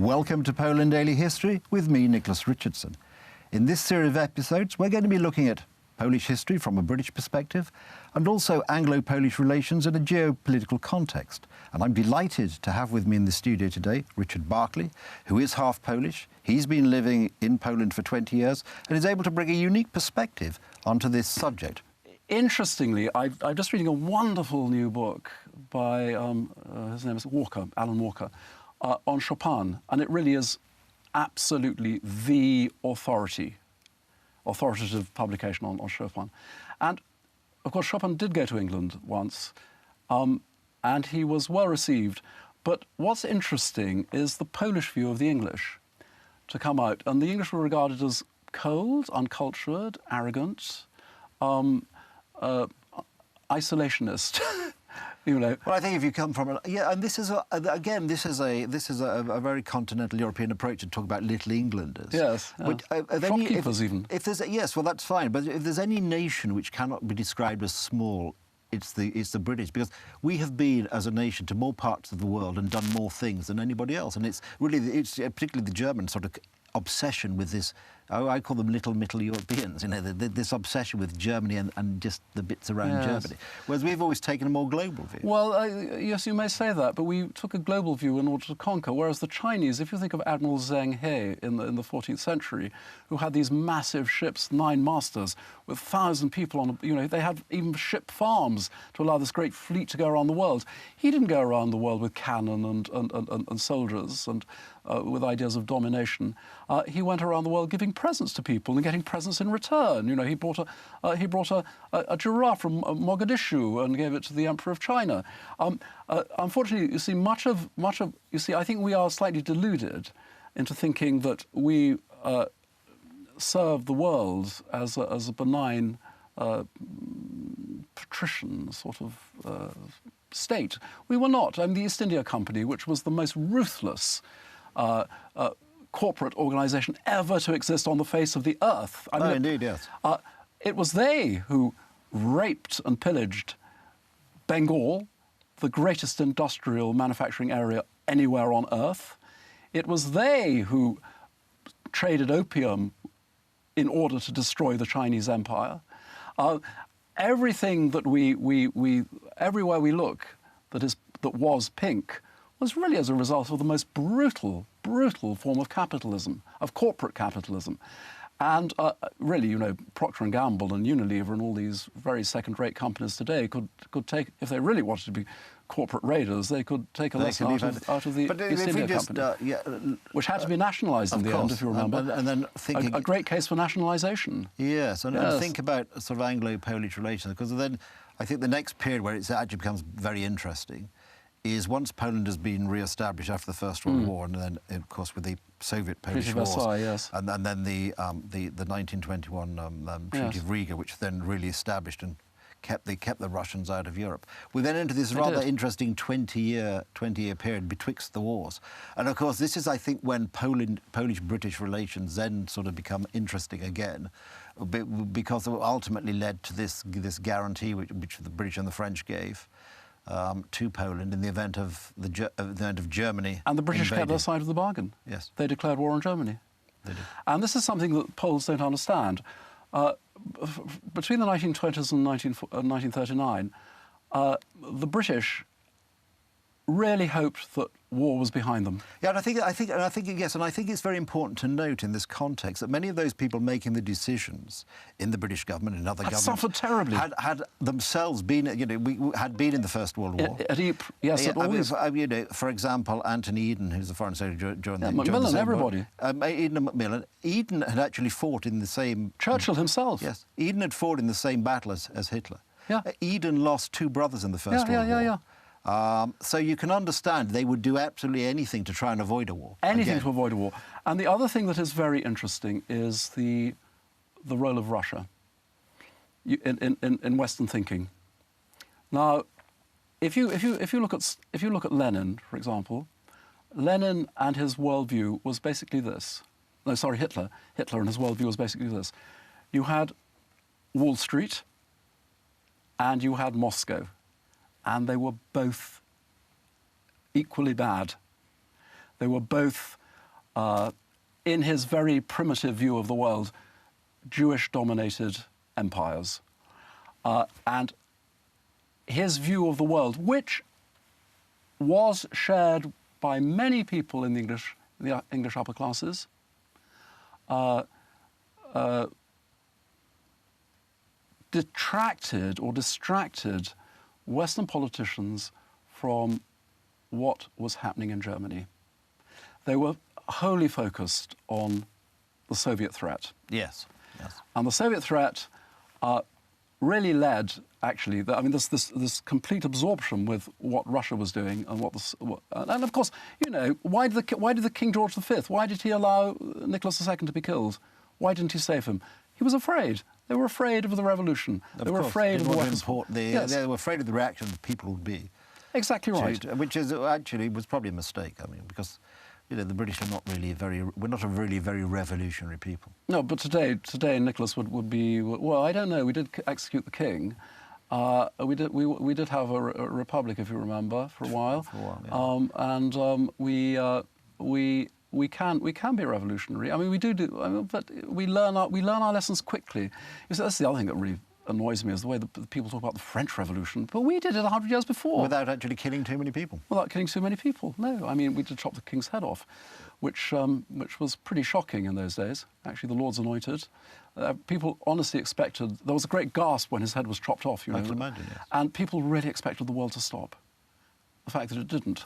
Welcome to Poland Daily History with me, Nicholas Richardson. In this series of episodes, we're going to be looking at Polish history from a British perspective and also Anglo-Polish relations in a geopolitical context. And I'm delighted to have with me in the studio today Richard Berkeley, who is half Polish. He's been living in Poland for 20 years and is able to bring a unique perspective onto this subject. Interestingly, I'm just reading a wonderful new book by, his name is Alan Walker, on Chopin, and it really is absolutely the authoritative publication on Chopin. And, of course, Chopin did go to England once, and he was well received. But what's interesting is the Polish view of the English to come out. And the English were regarded as cold, uncultured, arrogant, isolationist. You know. Well, I think if you come from and this is a very continental European approach to talk about Little Englanders. Yes. But, shopkeepers even. If there's yes, well, that's fine. But if there's any nation which cannot be described as small, it's the British, because we have been as a nation to more parts of the world and done more things than anybody else. And it's particularly the German sort of obsession with this. I call them little Europeans, you know, this obsession with Germany and just the bits around Germany. Whereas we've always taken a more global view. Well, yes, you may say that, but we took a global view in order to conquer, whereas the Chinese, if you think of Admiral Zheng He in the 14th century, who had these massive ships, 9 masters, with 1,000 people on, you know, they had even ship farms to allow this great fleet to go around the world. He didn't go around the world with cannon and soldiers and with ideas of domination. He went around the world giving presents to people and getting presents in return. You know, he brought a giraffe from Mogadishu and gave it to the Emperor of China. Unfortunately, you see, I think we are slightly deluded into thinking that we serve the world as a benign patrician sort of state. We were not. I mean, the East India Company, which was the most ruthless corporate organisation ever to exist on the face of the earth. I mean, indeed, yes. It was they who raped and pillaged Bengal, the greatest industrial manufacturing area anywhere on earth. It was they who traded opium in order to destroy the Chinese Empire. Everything that everywhere we look that was pink was really as a result of the most brutal form of capitalism, of corporate capitalism. And really, you know, Procter & Gamble and Unilever and all these very second-rate companies today could take, if they really wanted to be corporate raiders, they could take a lesson out of the East India Company, which had to be nationalised in the end, if you remember. And then thinking, a great case for nationalisation. Yes, and think about sort of Anglo-Polish relations, because then I think the next period where it actually becomes very interesting is once Poland has been re-established after the First World War, and then, of course, with the Soviet-Polish Wars, yes. and then the 1921 Treaty of Riga, which then really established and kept the Russians out of Europe. We then enter this rather interesting 20-year period betwixt the wars. And, of course, this is, I think, when Polish-British relations then sort of become interesting again, because it ultimately led to this guarantee which the British and the French gave to Poland in the event of Germany. And the British invading. kept their side of the bargain. Yes. They declared war on Germany. They did. And this is something that Poles don't understand. Between the 1920s and 1939, the British really hoped that war was behind them. Yeah, and I think it's very important to note in this context that many of those people making the decisions in the British government and other governments suffered terribly. Had themselves been, you know, had been in the First World War. Yes, you know, for example, Anthony Eden, who's the Foreign Secretary during the Macmillan, everybody. Eden and Macmillan. Eden had actually fought in the same. Churchill himself. Yes, Eden had fought in the same battle as Hitler. Yeah. Eden lost 2 brothers in the First World War. Yeah. So you can understand they would do absolutely anything to try and avoid a war. Anything to avoid a war. And the other thing that is very interesting is the role of Russia in Western thinking. Now, if you look at Lenin, for example, Lenin and his worldview was basically this. No, sorry, Hitler. Hitler and his worldview was basically this. You had Wall Street and you had Moscow. And they were both equally bad. They were both in his very primitive view of the world, Jewish-dominated empires. And his view of the world, which was shared by many people in the English upper classes, detracted or distracted Western politicians from what was happening in Germany. They were wholly focused on the Soviet threat. Yes, yes. And the Soviet threat really led, actually, this complete absorption with what Russia was doing and and of course, you know, why did the King George V, why did he allow Nicholas II to be killed? Why didn't he save him? He was afraid. They were afraid of the revolution. They were afraid of the weapons. They were afraid of the reaction the people would be. Exactly right. Which is actually was probably a mistake. I mean, because you know the British are not really we're not a really very revolutionary people. No, but today Nicholas would be, well, I don't know. We did execute the king. We did have a republic, if you remember, for a while. For a while, yeah. We can be revolutionary. I mean, we do. I mean, but we learn our lessons quickly. You see, that's the other thing that really annoys me, is the way that people talk about the French Revolution. But we did it 100 years before. Without actually killing too many people. Without killing too many people, no. I mean, we did chop the king's head off, which was pretty shocking in those days. Actually, the Lord's anointed. People honestly expected... There was a great gasp when his head was chopped off, you know. I can imagine, yes. And people really expected the world to stop. The fact that it didn't.